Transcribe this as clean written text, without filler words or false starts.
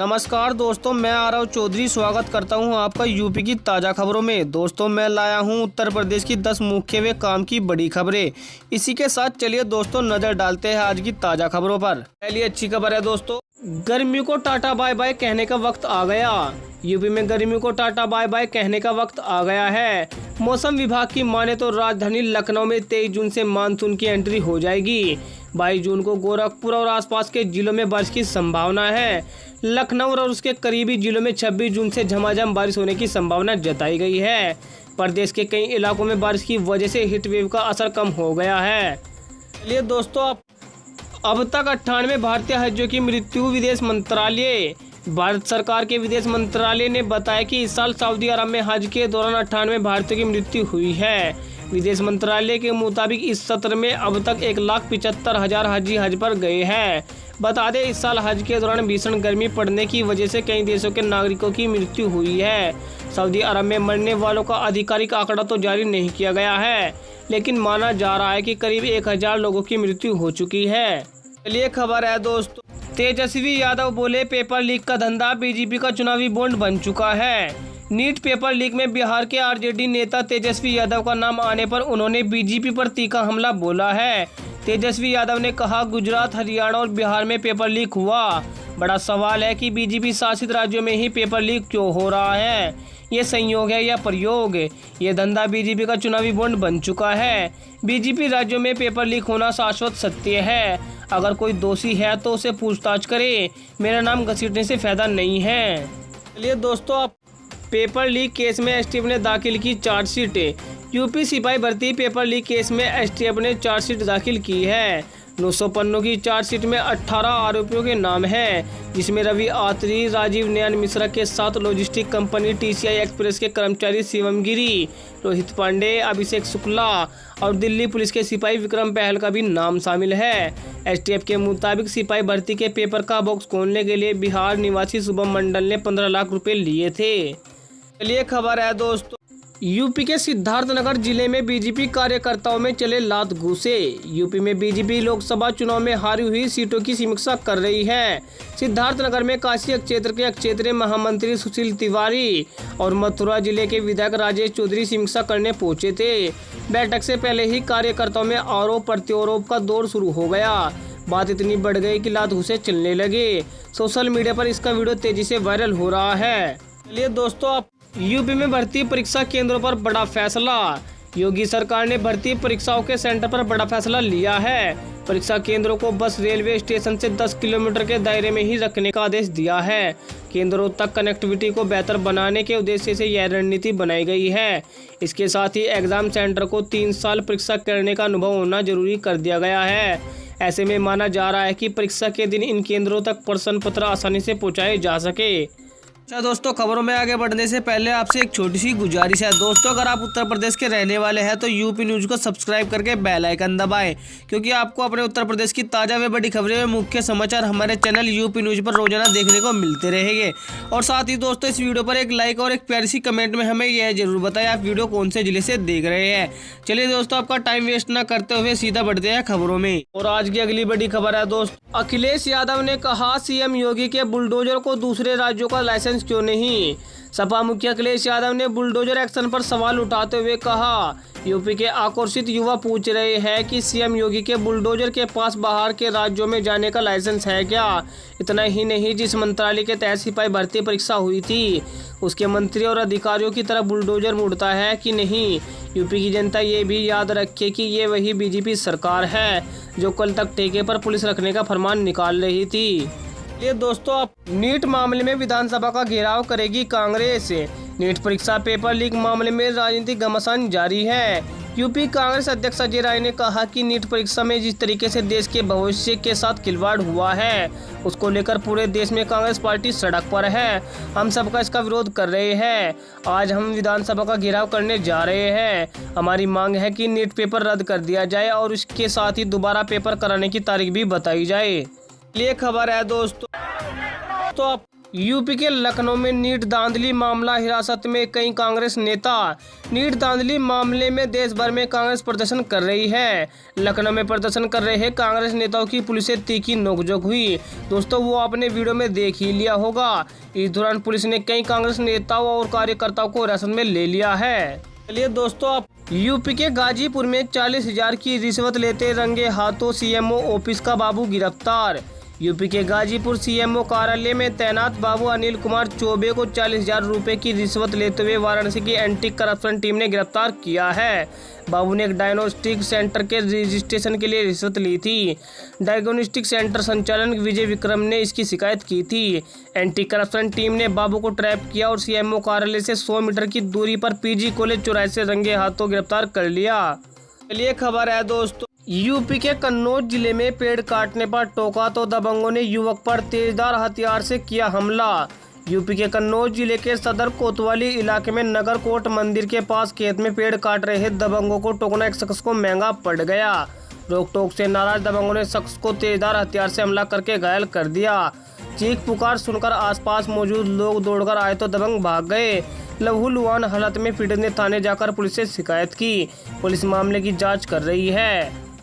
नमस्कार दोस्तों, मैं आरव चौधरी स्वागत करता हूं आपका यूपी की ताज़ा खबरों में। दोस्तों, मैं लाया हूं उत्तर प्रदेश की 10 मुख्य व काम की बड़ी खबरें। इसी के साथ चलिए दोस्तों नजर डालते हैं आज की ताज़ा खबरों पर। पहली अच्छी खबर है दोस्तों, गर्मी को टाटा बाय बाय कहने का वक्त आ गया। यूपी में गर्मी को टाटा बाय बाय कहने का वक्त आ गया है। मौसम विभाग की माने तो राजधानी लखनऊ में 23 जून से मानसून की एंट्री हो जाएगी। 22 जून को गोरखपुर और आसपास के जिलों में बारिश की संभावना है। लखनऊ और उसके करीबी जिलों में 26 जून से झमाझम बारिश होने की संभावना जताई गई है। प्रदेश के कई इलाकों में बारिश की वजह से हीट वेव का असर कम हो गया है। चलिए दोस्तों, अब तक 98 भारतीय हज्जों की मृत्यु। विदेश मंत्रालय, भारत सरकार के विदेश मंत्रालय ने बताया कि इस साल सऊदी अरब में हज के दौरान 98 भारतीयों की मृत्यु हुई है। विदेश मंत्रालय के मुताबिक इस सत्र में अब तक 1,75,000 हाजी हज पर गए हैं। बता दें, इस साल हज के दौरान भीषण गर्मी पड़ने की वजह से कई देशों के नागरिकों की मृत्यु हुई है। सऊदी अरब में मरने वालों का आधिकारिक आंकड़ा तो जारी नहीं किया गया है, लेकिन माना जा रहा है कि करीब 1,000 लोगों की मृत्यु हो चुकी है। चलिए खबर है दोस्तों, तेजस्वी यादव बोले पेपर लीक का धंधा बीजेपी का चुनावी बॉन्ड बन चुका है। नीट पेपर लीक में बिहार के आरजेडी नेता तेजस्वी यादव का नाम आने पर उन्होंने बीजेपी पर तीखा हमला बोला है। तेजस्वी यादव ने कहा, गुजरात, हरियाणा और बिहार में पेपर लीक हुआ। बड़ा सवाल है कि बीजेपी शासित राज्यों में ही पेपर लीक क्यों हो रहा है। ये संयोग है या प्रयोग? ये धंधा बीजेपी का चुनावी बॉन्ड बन चुका है। बीजेपी राज्यों में पेपर लीक होना शाश्वत सत्य है। अगर कोई दोषी है तो उसे पूछताछ करे। मेरा नाम घसीटने से फायदा नहीं है। चलिए दोस्तों, पेपर लीक केस में एसटीएफ ने दाखिल की चार्जशीट। यूपी सिपाही भर्ती पेपर लीक केस में एसटीएफ ने चार्जशीट दाखिल की है। 900 पन्नों की चार्जशीट में 18 आरोपियों के नाम हैं, जिसमें रवि आत्री, राजीव नयन मिश्रा के साथ लॉजिस्टिक कंपनी टीसीआई एक्सप्रेस के कर्मचारी शिवम गिरी, रोहित पांडे, अभिषेक शुक्ला और दिल्ली पुलिस के सिपाही विक्रम पहल का भी नाम शामिल है। एसटीएफ के मुताबिक सिपाही भर्ती के पेपर का बॉक्स खोलने के लिए बिहार निवासी शुभम मंडल ने 15 लाख रुपए लिए थे। चलिए खबर है दोस्तों, यूपी के सिद्धार्थनगर जिले में बीजेपी कार्यकर्ताओं में चले लात घूसे। यूपी में बीजेपी लोकसभा चुनाव में हारी हुई सीटों की समीक्षा कर रही है। सिद्धार्थनगर में काशी क्षेत्र के क्षेत्रीय महामंत्री सुशील तिवारी और मथुरा जिले के विधायक राजेश चौधरी समीक्षा करने पहुंचे थे। बैठक से पहले ही कार्यकर्ताओं में आरोप प्रत्यारोप का दौर शुरू हो गया। बात इतनी बढ़ गई कि लात घूसे चलने लगे। सोशल मीडिया पर इसका वीडियो तेजी से वायरल हो रहा है। चलिए दोस्तों, यूपी में भर्ती परीक्षा केंद्रों पर बड़ा फैसला। योगी सरकार ने भर्ती परीक्षाओं के सेंटर पर बड़ा फैसला लिया है। परीक्षा केंद्रों को बस रेलवे स्टेशन से 10 किलोमीटर के दायरे में ही रखने का आदेश दिया है। केंद्रों तक कनेक्टिविटी को बेहतर बनाने के उद्देश्य से यह रणनीति बनाई गई है। इसके साथ ही एग्जाम सेंटर को 3 साल परीक्षा करने का अनुभव होना जरूरी कर दिया गया है। ऐसे में माना जा रहा है कि परीक्षा के दिन इन केंद्रों तक प्रश्न पत्र आसानी से पहुँचाए जा सके। अच्छा दोस्तों, खबरों में आगे बढ़ने से पहले आपसे एक छोटी सी गुजारिश है। दोस्तों, अगर आप उत्तर प्रदेश के रहने वाले हैं तो यूपी न्यूज़ को सब्सक्राइब करके बेल आइकन दबाएं, क्योंकि आपको अपने उत्तर प्रदेश की ताज़ा व बड़ी खबरें व मुख्य समाचार हमारे चैनल यूपी न्यूज़ पर रोजाना देखने को मिलते रहेंगे। और साथ ही दोस्तों, इस वीडियो पर एक लाइक और एक प्यारी सी कमेंट में हमें यह जरूर बताएं आप वीडियो कौन से जिले से देख रहे हैं। चलिए दोस्तों, आपका टाइम वेस्ट न करते हुए सीधा बढ़ते हैं खबरों में। और आज की अगली बड़ी खबर है दोस्तों, अखिलेश यादव ने कहा, सीएम योगी के बुलडोजर को दूसरे राज्यों का लाइसेंस क्यों नहीं। सपा मुखिया अखिलेश यादव ने बुलडोजर एक्शन पर सवाल उठाते हुए कहा, यूपी के आक्रोशित युवा पूछ रहे हैं कि सीएम योगी के बुलडोजर के पास बाहर के राज्यों में जाने का लाइसेंस है क्या। इतना ही नहीं, जिस मंत्रालय के तहत सिपाही भर्ती परीक्षा हुई थी उसके मंत्री और अधिकारियों की तरफ बुलडोजर मुड़ता है कि नहीं। यूपी की जनता ये भी याद रखे कि ये वही बीजेपी सरकार है जो कल तक ठेके पर पुलिस रखने का फरमान निकाल रही थी। ये दोस्तों, अब नीट मामले में विधानसभा का घेराव करेगी कांग्रेस। नीट परीक्षा पेपर लीक मामले में राजनीतिक घमासान जारी है। यूपी कांग्रेस अध्यक्ष अजय राय ने कहा कि नीट परीक्षा में जिस तरीके से देश के भविष्य के साथ खिलवाड़ हुआ है, उसको लेकर पूरे देश में कांग्रेस पार्टी सड़क पर है। हम सबका इसका विरोध कर रहे हैं। आज हम विधानसभा का घेराव करने जा रहे हैं। हमारी मांग है कि नीट पेपर रद्द कर दिया जाए और उसके साथ ही दोबारा पेपर कराने की तारीख भी बताई जाए। ये खबर है दोस्तों, तो यूपी के लखनऊ में नीट धांधली मामला, हिरासत में कई कांग्रेस नेता। नीट धांधली मामले में देश भर में कांग्रेस प्रदर्शन कर रही है। लखनऊ में प्रदर्शन कर रहे कांग्रेस नेताओं की पुलिस से तीखी नोकझोंक हुई। दोस्तों, वो आपने वीडियो में देख ही लिया होगा। इस दौरान पुलिस ने कई कांग्रेस नेताओं और कार्यकर्ताओं को हिरासत में ले लिया है। चलिए दोस्तों, आप यूपी के गाजीपुर में 40,000 की रिश्वत लेते रंगे हाथों सीएमओ ऑफिस का बाबू गिरफ्तार। यूपी के गाजीपुर सीएमओ कार्यालय में तैनात बाबू अनिल कुमार चौबे को 40,000 रुपए की रिश्वत लेते हुए वाराणसी की एंटी करप्शन टीम ने गिरफ्तार किया है। बाबू ने एक डायग्नोस्टिक सेंटर के रजिस्ट्रेशन के लिए रिश्वत ली थी। डायग्नोस्टिक सेंटर संचालक विजय विक्रम ने इसकी शिकायत की थी। एंटी करप्शन टीम ने बाबू को ट्रैप किया और सीएमओ कार्यालय से 100 मीटर की दूरी पर पीजी कॉलेज चौराहे से रंगे हाथों गिरफ्तार कर लिया। चलिए खबर है दोस्तों, यूपी के कन्नौज जिले में पेड़ काटने पर टोका तो दबंगों ने युवक पर तेजधार हथियार से किया हमला। यूपी के कन्नौज जिले के सदर कोतवाली इलाके में नगर कोट मंदिर के पास खेत में पेड़ काट रहे दबंगों को टोकना एक शख्स को महंगा पड़ गया। रोक टोक से नाराज दबंगों ने शख्स को तेजधार हथियार से हमला करके घायल कर दिया। चीख पुकार सुनकर आसपास मौजूद लोग दौड़कर आए तो दबंग भाग गए। लहूलुहान हालत में पीड़ित ने थाने जाकर पुलिस से शिकायत की। पुलिस मामले की जांच कर रही है।